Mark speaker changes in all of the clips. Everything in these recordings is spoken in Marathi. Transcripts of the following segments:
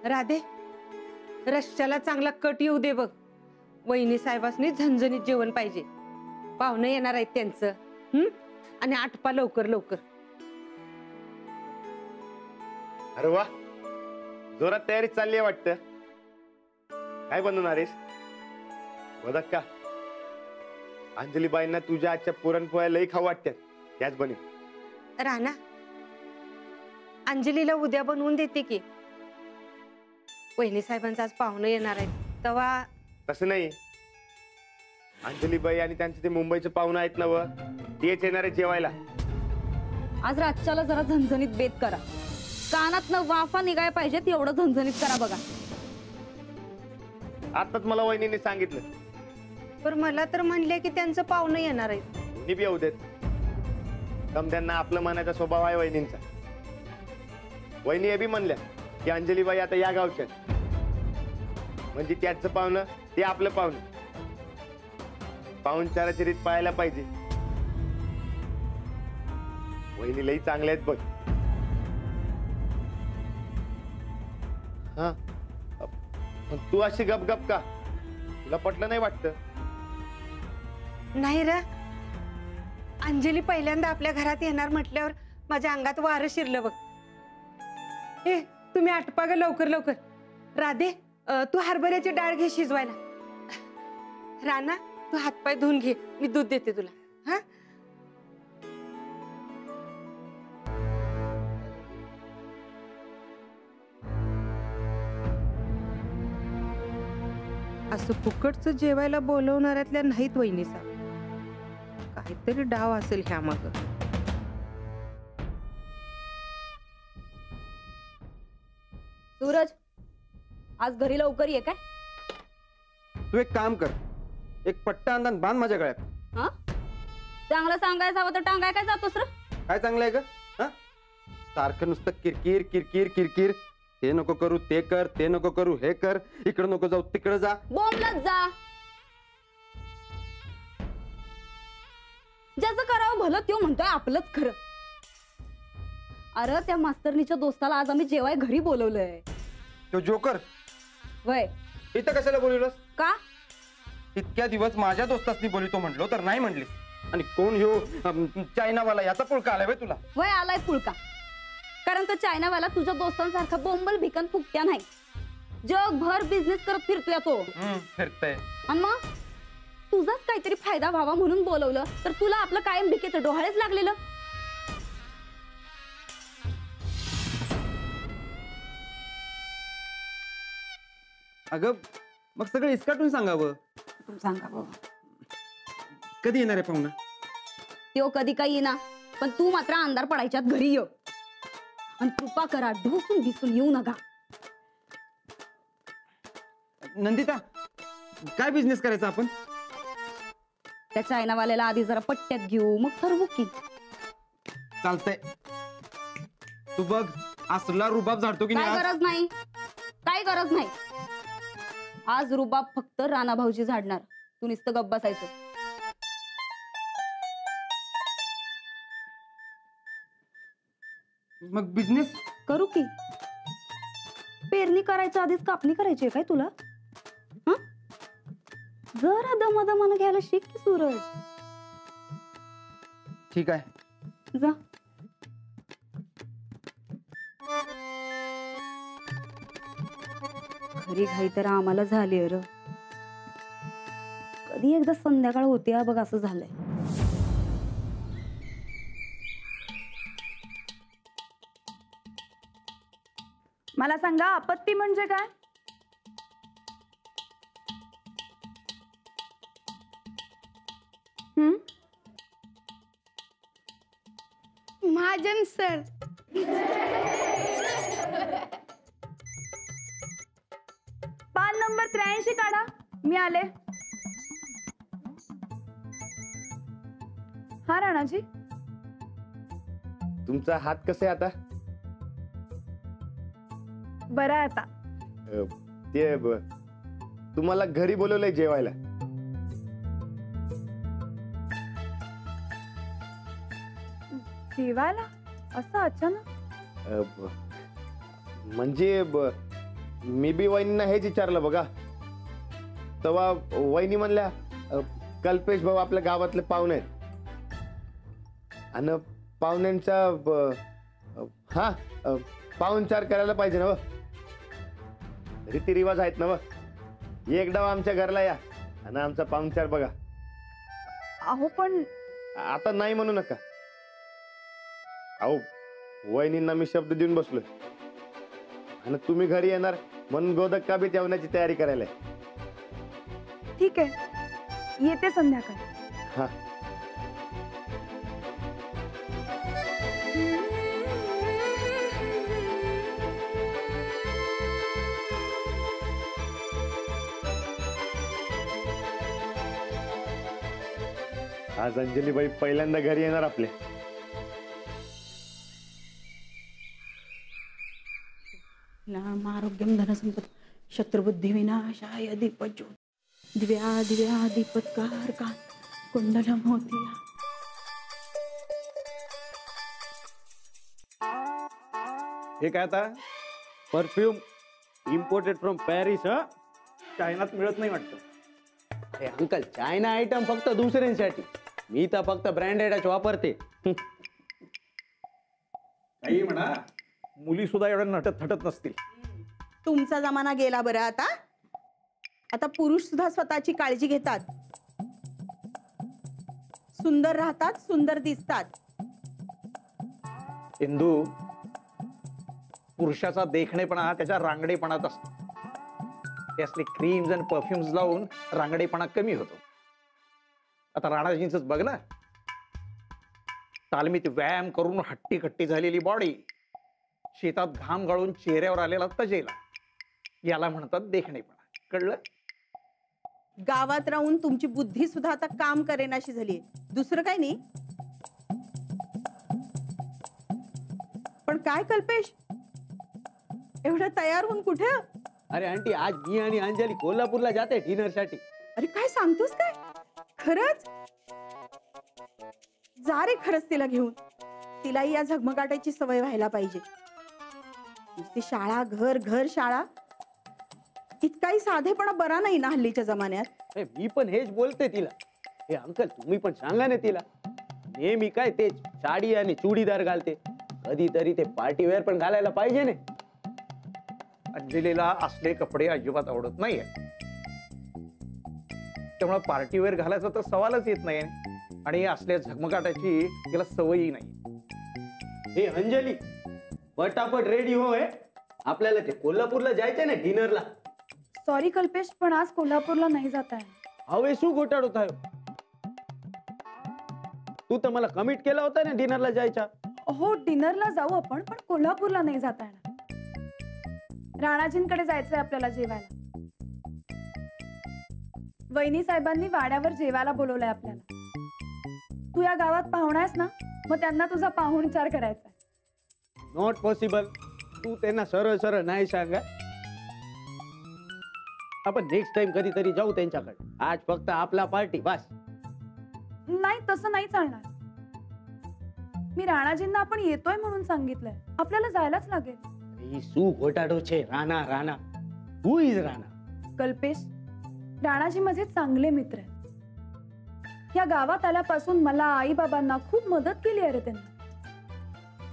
Speaker 1: राधे, रश्श्याला चांगला कट येऊ दे बघ. वहिनी साहेबांनी झणझणीत जेवण पाहिजे. पाहुणे येणार आहेत त्यांचं. आणि आटपा लवकर लवकर.
Speaker 2: अरे वा, जोरात तयारी चालली आहे वाटतं. काय बनवणार आहेस? मोदक का? अंजलीबाईंना तुझ्या आजच्या पुरणपोळ्या लई खाऊ वाटतात, त्याच बनव.
Speaker 1: राणा, अंजलीला उद्या बनवून देते की. वहिनी साहेबांचा आज पाहुणे येणार आहेत तेव्हा.
Speaker 2: तसं नाही, अंजलीबाई आणि त्यांचे ते मुंबईचे पाहुणे आहेत ना, व तेच येणार आहे जेवायला.
Speaker 3: आज रातच्याला जरा झणझणीत बेत करा. कानात न वाफा निघाय पाहिजेत एवढं झणझणीत करा बघा.
Speaker 2: आताच मला वहिनीने सांगितलं.
Speaker 1: पण मला तर म्हणले की त्यांचं पाहुणे येणार आहेत.
Speaker 2: मी बी येऊ देत. समद्यांना आपलं मनाचा स्वभाव आहे वहिनींचा. वहिनी हे बी म्हणल्या की अंजलीबाई आता या गावच्या, म्हणजे त्याचं पाहुणं ते आपलं पाहुणं. पाहुणचाराची रीत पाहायला पाहिजे. वहिनी लई चांगल्या आहेत बघ. हा, तू अशी गपगप का? तुला पटलं नाही वाटतं?
Speaker 1: नाही र, अंजली पहिल्यांदा आपल्या घरात येणार म्हटल्यावर माझ्या अंगात वारं शिरलं बघ. ए, तुम्ही आटपा ग लवकर लवकर. राधे, तू हरभऱ्याची डाळ घे शिजवायला. राणा, तू हातपाय धुवून घे, मी दूध देते तुला. हा, असं फुकटचं जेवायला बोलवणाऱ्यातल्या नाहीत वहिनी साहेब. काहीतरी डाव असेल ह्या माग.
Speaker 3: सूरज, आज घरी लवकर ये काय?
Speaker 4: तू एक काम कर, एक पट्टा अंदान बांध माझ्या गळ्यात.
Speaker 3: हा, चांगलं सांगायचं हवं तर टांगाय काय जातोस र? काय
Speaker 4: चांगलं आहे का? सारखं नुसतं किरकिर किरकिर किरकिर. हे नको करू ते कर, ते नको करू हे कर, इकडे नको जाऊ तिकडे जा.
Speaker 3: बोंबलत जा. ज्याचं करावं भलं त्यो म्हणतोय आपलंच खरं. अरे त्या मास्तरनीच्या दोस्ताला आज आम्ही जेवाय घरी बोलवलंय.
Speaker 4: तो जोकर
Speaker 3: वय
Speaker 4: इथं कशाला बोलवलंस?
Speaker 3: का?
Speaker 4: इतक्या दिवस माझ्या दोस्तासनी बोलितो म्हणलो तर नाही म्हणली. आणि कोण ह्यो चायनावाला, याचा पुळका आलाय तुला?
Speaker 3: वय आलाय पुळका. कारण तो चायनावाला तुझ्या दोस्तांसारखा बोंबल भिकन फुकट्या नाही. जगभर बिझनेस करत फिरतोय तो.
Speaker 4: फिरतय.
Speaker 3: आणि मग तुझाच काहीतरी फायदा व्हावा म्हणून बोलवलं तर तुला आपलं कायम भिकेचं डोहाळेच लागलेलं.
Speaker 4: अगं मग सगळं इसकाटून सांगावं.
Speaker 3: सांगा बाबा,
Speaker 4: कधी येणार आहे पाहुणा?
Speaker 3: त्यो कधी काही येईना, पण तू मात्र अंधार पडायच्यात घरी ये. आणि कृपा करा, ढोसून भिसून येऊ नका.
Speaker 4: नंदिता, काय बिझनेस करायचा आपण?
Speaker 3: त्या चायनावाल्याला आधी जरा पट्ट्यात घेऊ, मग ठरवू की.
Speaker 4: चालतंय. तू बघ असला रुबाब झाडतो की
Speaker 3: काय गरज नाही, काय गरज नाही. आज रुबाब फक्त राणा भाऊजी झाडणार. तू नुसतं गप्प बसायचं.
Speaker 4: मग बिझनेस
Speaker 3: करू की. पेरणी करायच्या आधीच कापणी करायची आहे काय तुला? जरा दमादमानं घ्यायला शिक की सूरज.
Speaker 4: ठीक आहे,
Speaker 3: जा. खरी घाई तर आम्हाला झाली र. कधी एकदा संध्याकाळ होती बघ असं झालंय.
Speaker 5: मला सांगा, आपत्ती म्हणजे काय?
Speaker 6: महाजन सर.
Speaker 5: पान नंबर 83 काढा. मी आले. हा राणाजी,
Speaker 2: तुमचा हात कसा आहे आता?
Speaker 5: बरं आहे आता.
Speaker 2: ते तुम्हाला घरी बोलवलंय जेवायला.
Speaker 5: जेवायला? असं अचानक?
Speaker 2: म्हणजे मी बी वहिनींना हेच विचारलं बघा. तेव्हा वहिनी म्हणल्या कल्पेश भाऊ आपल्या गावातले पाहुणे आहेत आणि पाहुण्यांचा पाहुणचार करायला पाहिजे ना व. रीतिरिवाज आहेत ना व. एक डाव आमच्या घरला या आणि आमचा पाहुणचार बघा.
Speaker 5: अहो पण
Speaker 2: आता नाही म्हणू नका. अहो वहिनींना मी शब्द देऊन बसलोय आणि तुम्ही घरी येणार म्हणून गोदक का बी जेवणाची तयारी करायला.
Speaker 5: ठीक आहे, येते संध्याकाळी.
Speaker 2: हा आज अंजलीबाई पहिल्यांदा घरी येणार आपल्या.
Speaker 6: नाम आरोग्यम धनसंपद शत्रुबुद्धी विनाशाय दीपज्योत दिव्या दिव्या दीपत्कार का कुंडलम होती.
Speaker 7: हे काय आता परफ्यूम इम्पोर्टेड फ्रॉम पॅरिस. चायनात मिळत नाही वाटतं.
Speaker 8: अरे अंकल, चायना आयटम फक्त दुसऱ्यांसाठी, मी तर फक्त ब्रँडेडच वापरते.
Speaker 7: काही म्हणा, मुली सुद्धा एवढ्या नटत थटत नसतील.
Speaker 6: तुमचा जमाना गेला बरं. आता पुरुष सुद्धा स्वतःची काळजी घेतात, सुंदर राहतात, सुंदर दिसतात.
Speaker 7: इंदू, पुरुषाचा देखणेपणा त्याच्या रांगडेपणात असतो. ते असले क्रीम्स आणि परफ्युम्स लावून रांगडेपणा कमी होतो. आता राणाजींच बघ ना, तालमीत व्यायाम करून हट्टी खट्टी झालेली बॉडी, शेतात घाम गाळून चेहऱ्यावर आलेला तजेला, याला म्हणतात देखणेपणा. कळलं?
Speaker 6: गावात राहून तुमची बुद्धी सुद्धा आता काम करेनाशी झाली, दुसरं काय नाही. पण काय कल्पेश, एवढं तयार होऊन कुठे?
Speaker 8: अरे आंटी, आज मी आणि अंजली कोल्हापूरला जाते डिनर साठी.
Speaker 6: अरे काय सांगतोस काय? खरंच? जा रे खरंच तिला घेऊन. तिलाही या झगमगाटाची सवय व्हायला पाहिजे. नुसती शाळा घर घर शाळा, इतकाही साधेपणा बरा नाही ना हल्लीच्या जमान्यात.
Speaker 8: अरे मी पण हेच बोलते तिला. हे अंकल, तुम्ही पण सांगा ना तिला. नेहमी काय तेच साडी आणि चुडीदार घालते, कधीतरी ते पार्टीवेअर पण घालायला पाहिजे ना.
Speaker 7: अंजलीला असले कपडे अजिबात आवडत नाहीये, त्यामुळे पार्टीवेअर घालायचा तर सवालच येत नाही. आणि असल्या झगमगाटाची तिला सवयही नाही.
Speaker 8: हे अंजली, पटापट रेडी होय, आपल्याला ते कोल्हापूरला जायचंय ना डिनरला.
Speaker 5: सॉरी कल्पेश, पण आज कोल्हापूरला नाही जात आहे.
Speaker 8: हवे शू घोटाळत आहे. तू तर मला कमिट केला होता ना डिनरला जायचा.
Speaker 5: हो, डिनरला जाऊ आपण, पण कोल्हापूरला नाही जाता येणार. राणाजींकडे जायचंय आपल्याला जेवायला. वहिनी साहेबांनी वाड्यावर जेवायला बोलवलंय आपल्याला. तू या गावात पाहुणा आहेस ना, मग त्यांना तुझा पाहुणचार करायचा.
Speaker 8: Not possible. तू त्यांना सरळ सरळ नाही सांगा. आपण नेक्स्ट टाइम कधीतरी जाऊ त्यांच्याकडे. आज फक्त आपला पार्टी बस.
Speaker 5: नाही, तसं नाही चालणार. मी राणाजींना आपण येतोय म्हणून सांगितलंय, आपल्याला जायलाच लागेल.
Speaker 8: ही सू घोटाडो छे. राणा राणा, हु इज राणा?
Speaker 5: कल्पेश, राणाजी माझे चांगले मित्र आहेत. या गावात आल्यापासून मला आई बाबांना खूप मदत केली आहे रे त्यांनी.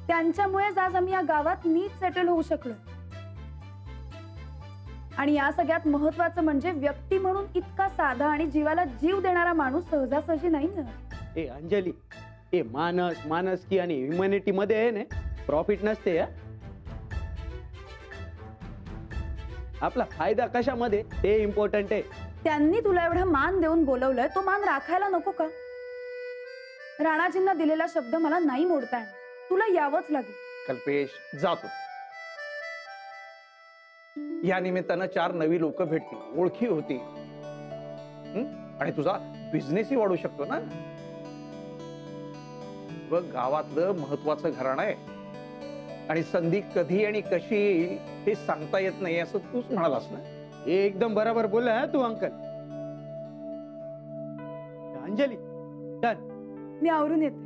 Speaker 5: त्यांच्यामुळेच आज आम्ही या गावात नीट सेटल होऊ शकलो. आणि या सगळ्यात महत्वाचं म्हणजे व्यक्ती म्हणून इतका साधा आणि जीवाला जीव देणारा माणूस सहजासहजी नाही ना.
Speaker 8: ए अंजली, हे मानस मानसकी आणि ह्युमॅनिटी मध्ये आहे ना प्रॉफिट नसते. आपला फायदा कशामध्ये ते इम्पॉर्टंट आहे.
Speaker 5: त्यांनी तुला एवढा मान देऊन बोलवलंय, तो मान राखायला नको का? राणाजींना दिलेला शब्द मला नाही मोडता येणार. तुला यावंच लागेल.
Speaker 7: कल्पेश, जातो. या निमित्तानं 4 नवी लोक भेटतील, ओळखी होती, आणि तुझा बिझनेसही वाढू शकतो ना. बघ, गावातलं महत्वाचं घराणं आहे आणि संधी कधी आणि कशी येईल हे सांगता येत नाही, असं तूच म्हणालास ना.
Speaker 8: हे एकदम बरोबर बोलला तू अंकल. अंजली, चल.
Speaker 5: मी आवरून येते.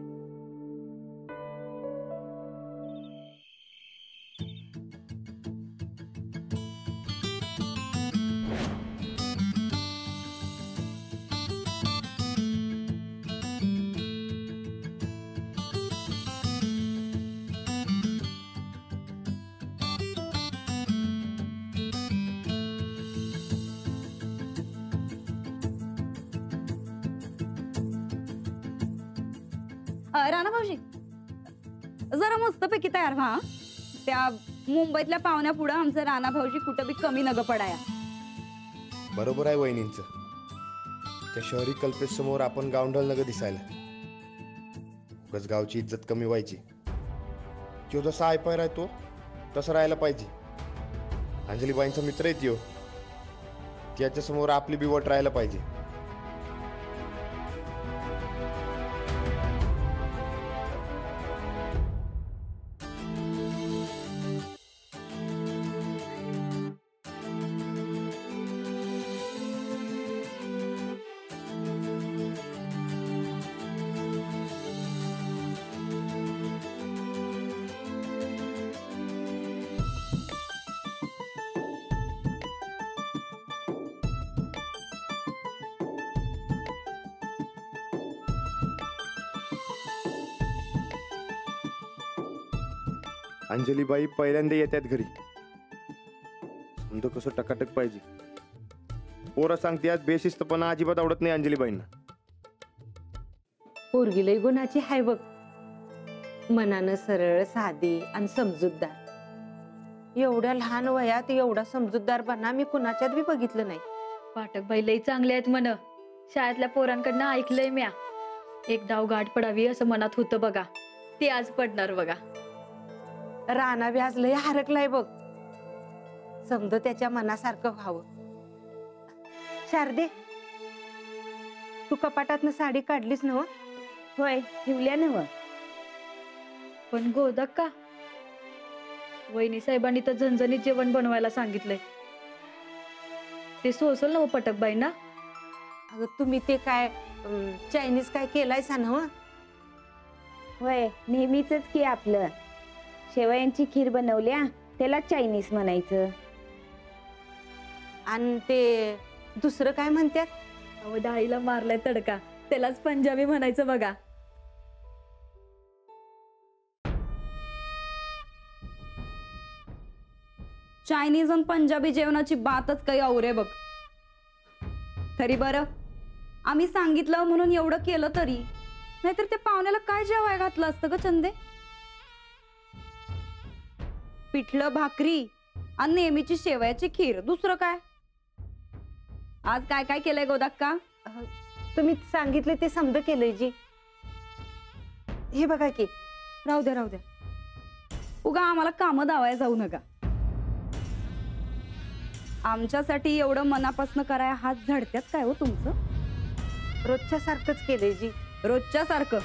Speaker 3: राणा भाऊजी जरा मस्तपैकी तयार व्हा. त्या मुंबईतल्या पाहुण्या पुढे आमचं राणा भाऊजी कुठं बी कमी नग पडाया.
Speaker 2: बरोबर आहे वहिनींचं. त्या शहरी कल्पेसमोर आपण गावंढळ नग दिसायला. उगाच गावची इज्जत कमी व्हायची. तो जसा आयपाय राहतो तसं राहायला पाहिजे. अंजलीबाईंचा मित्र आहे त्यो. त्याच्या समोर आपली बिवट राहायला पाहिजे. अंजलीबाई पहिल्यांदा येतात घरी. समजा कसं टकाटक पाहिजे. पोरं सांगते आज बेशिस्तपणा अजिबात आवडत नाही अंजलीबाईंना.
Speaker 1: पोरगी लई गुणाची हाय बघ. मनानं सरळ, साधी आणि समजूतदार. एवढ्या लहान वयात एवढा समजूतदारपणा मी कुणाच्यात बी बघितलं नाही.
Speaker 9: पाठक बाई लई चांगले आहेत म्हण. शाळेतल्या पोरांकडनं ऐकलंय म्या. एक डाव गाठ पडावी असं मनात होतं बघा. ते आज पडणार बघा.
Speaker 1: राणा बी आज लय हरकलाय बघ. समज त्याच्या मनासारखं व्हावं. शारदे तू कपाटातनं साडी काढलीस ना?
Speaker 10: होय ठेवल्या नव.
Speaker 9: पण गोदक का वहिनी साहेबांनी तर झणझणीत जेवण बनवायला सांगितलंय. ते सोसल नव पटक बाई ना.
Speaker 1: अगं तुम्ही ते काय चायनीज काय केलाय सा ना?
Speaker 10: होय नेहमीच की आपलं. शेवयांची खीर बनवल्या त्याला चायनीज म्हणायचं.
Speaker 1: आणि ते दुसरं काय म्हणतात?
Speaker 9: अहो डाळीला मारलाय तडका त्यालाच पंजाबी म्हणायचं बघा.
Speaker 3: चायनीज आणि पंजाबी जेवणाची बातच काही औरे बघ. तरी बरं आम्ही सांगितलं म्हणून एवढं केलं तरी. नाहीतर त्या पाहुण्याला काय जेवाय घातलं असतं ग चंदे? पिठलं भाकरी आणि नेहमीची शेवयाची खीर. दुसरं काय? आज काय काय केलंय गोदाक्का?
Speaker 1: तुम्ही सांगितले ते समज केलंय जी. हे बघा की.
Speaker 3: राहू द्या राहू द्या. उगा आम्हाला कामं दावाय जाऊ नका. आमच्यासाठी एवढं मनापासून कराय हात झडत्यात काय हो तुमचं?
Speaker 1: रोजच्या सारखंच केलंय जी.
Speaker 3: रोजच्या सारखं.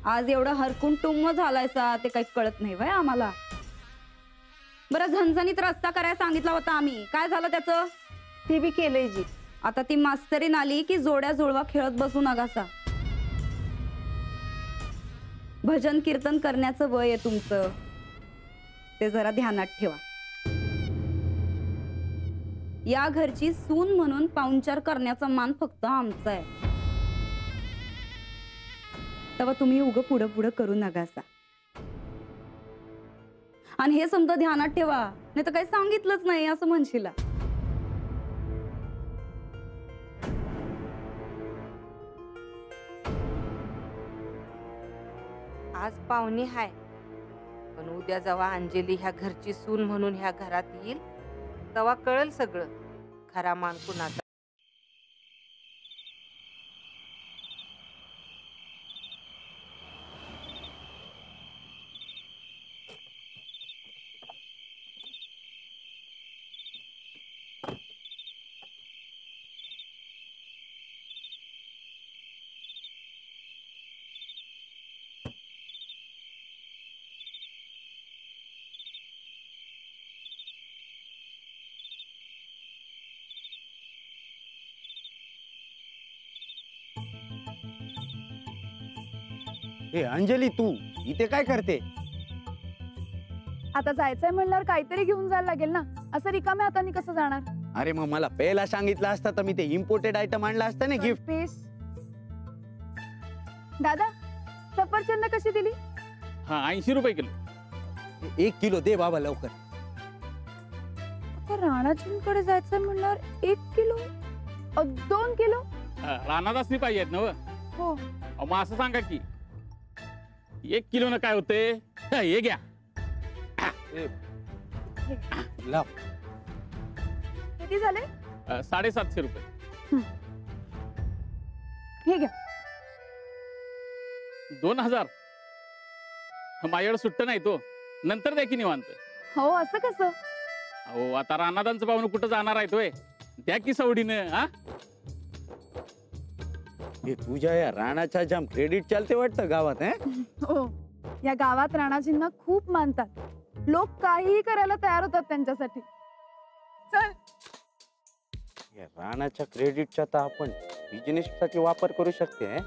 Speaker 3: आज एवढं हरकून टुम्म झालायसा ते काही कळत नाही वय आम्हाला. बरं झणझणीत रस्ता करायला सांगितला होता आम्ही. काय झालं त्याचं?
Speaker 1: ते बी केलंय जी.
Speaker 3: आता ती मास्तरीन आली की जोड्या जुळवा खेळत बसू नकासा. भजन कीर्तन करण्याचं वय आहे तुमचं. ते जरा ध्यानात ठेवा. या घरची सून म्हणून पाहुणचार करण्याचा मान फक्त आमचा आहे. तेव्हा तुम्ही उगं पुढं पुढं करू नकासा. आणि हे समजा ध्यानात ठेवा. नाही तर काही सांगितलंच नाही असं म्हणशीला.
Speaker 1: आज पाहुणी हाय पण उद्या जेव्हा अंजली ह्या घरची सून म्हणून ह्या घरात येईल तेव्हा कळल सगळं खरा मान कुणाचा.
Speaker 8: हे अंजली तू इथे काय करते?
Speaker 5: आता जायचंय म्हणल्यावर काहीतरी घेऊन जायला लागेल ना. असं रिकाम्या हाताने कसं जाणार?
Speaker 8: अरे मग मला पहिला सांगितलं असता तर मी ते इम्पोर्टेड आयटम आणला असता ना गिफ्ट.
Speaker 5: दादा सफरचंद कशी दिली?
Speaker 11: हा 80 रुपये किलो.
Speaker 8: 1 किलो दे बाबा लवकर.
Speaker 5: आता राणाजींकडे जायचंय म्हणल्यावर 1 किलो 2 किलो
Speaker 11: रानात असली पाहिजेत ना.
Speaker 5: हो
Speaker 11: अहो, मग असं सांगा की 1 किलोनं काय होते हे घ्या.
Speaker 7: लाव.
Speaker 5: किती झाले?
Speaker 11: 750 रुपये.
Speaker 5: हे घ्या.
Speaker 11: 2000 माझ्याकडे सुट्ट नाही तो, नंतर द्या की निवांत.
Speaker 5: हो असं कसं?
Speaker 11: अहो आता रानादांचं पाहुणं कुठं जाणार आहे तोय, द्या की सवडीनं. हा
Speaker 8: हे तुझ्या या राणाच्या जाम क्रेडिट चालते वाटतं गावात.
Speaker 5: हो, या गावात राणाजींना खूप मानतात. लोक काहीही करायला तयार होतात त्यांच्यासाठी. चल.
Speaker 8: या राणाच्या क्रेडिटचा तर आपण बिझनेस साठी वापर करू शकते.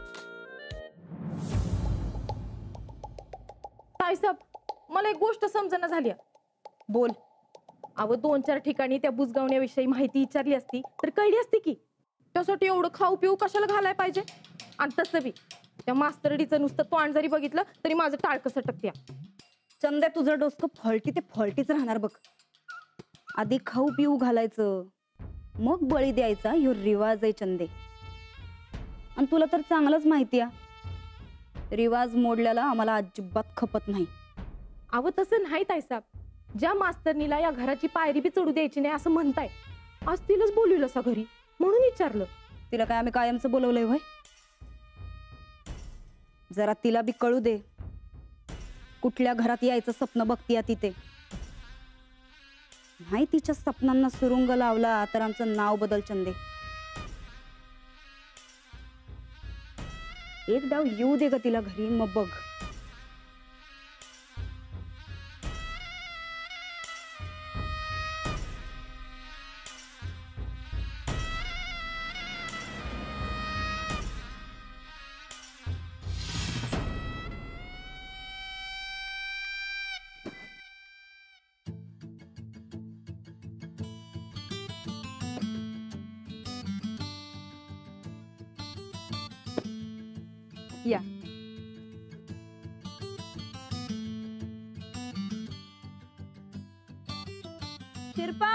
Speaker 9: साहेब, मला एक गोष्ट समजणं झाली.
Speaker 5: बोल.
Speaker 9: अहो 2-4 ठिकाणी त्या बुजगावण्याविषयी माहिती विचारली असती तर कळली असती की. त्यासाठी एवढं खाऊ पिऊ कशाला घालाय पाहिजे? आणि तसं बी त्या मास्तरडीचं नुसतं तोंड जरी बघितलं तरी माझं टाळकं सटकत्या.
Speaker 3: चंद्या तुझं डोसकं फॉल्टी ते फॉल्टीच राहणार बघ. आधी खाऊ पिऊ घालायचं, मग बळी द्यायचा, ह्यो रिवाज आहे चंदे. आणि तुला तर चांगलंच माहिती आहे, रिवाज मोडल्याला आम्हाला अजिबात खपत नाही.
Speaker 9: अहो तसं नाही ताईसाहेब, ज्या मास्तरनीला या घराची पायरी बी चढू द्यायची नाही असं म्हणताय, आज तिलाच बोलवलं सा घरी म्हणून विचारलं.
Speaker 3: तिला काय आम्ही कायमचं बोलवलंय होय? जरा तिला बी कळू दे कुठल्या घरात यायचं स्वप्न बघतीया तिथे. नाही तिच्या स्वप्नांना सुरुंग लावला तर आमचं नाव बदल चंदे. एक डाव येऊ दे ग तिला घरी, मग बघ. या. शिरपा,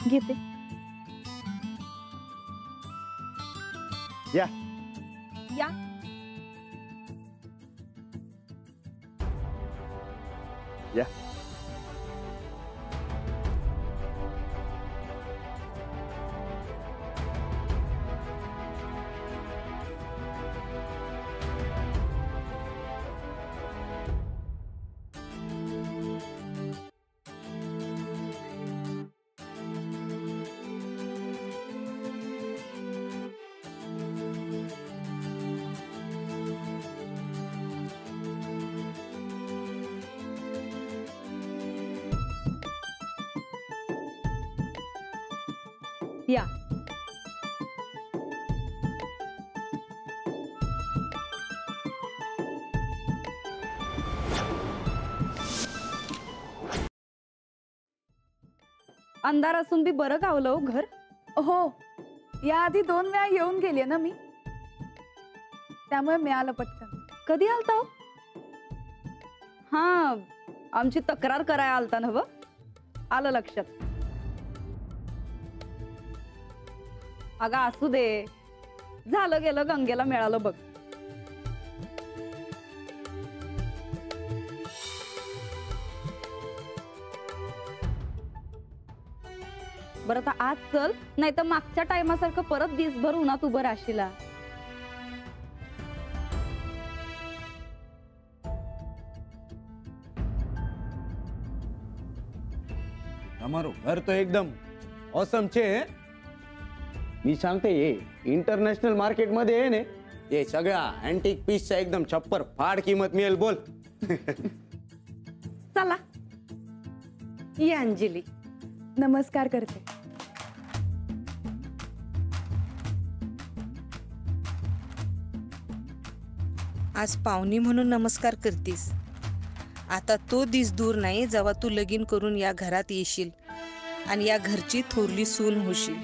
Speaker 5: घेते.
Speaker 2: या.
Speaker 5: या.
Speaker 2: या.
Speaker 3: या. अंधार असून बी बरं गावलं हो घर.
Speaker 5: हो, याआधी 2 वेळा येऊन गेले ना मी, त्यामुळे मिळालं पटकन.
Speaker 3: कधी आलता हो? हा, आमची तक्रार कराय आलता ना. आलं लक्षात. अगं असू दे, झालं गेलं, गंगेला मिळालं बघ. बरं आता आज चल, नाही तर मागच्या टायमासारखं परत दिसभर उन्हात उभं राशीला.
Speaker 8: તમારું ઘર તો એકદમ ઓસમ છે. मी सांगते हे इंटरनॅशनल मार्केट मध्ये आहे ने हे सगळ्या अँटिक पीसच्या एकदम छप्पर फाड किंमत मिळेल. बोल.
Speaker 1: चला. ये अंजली.
Speaker 5: नमस्कार करते.
Speaker 12: आज पाहुणी म्हणून नमस्कार करतीस. आता तो दिस दूर नाही जेव्हा तू लगीन करून या घरात येशील आणि या घरची थोरली सून होशील.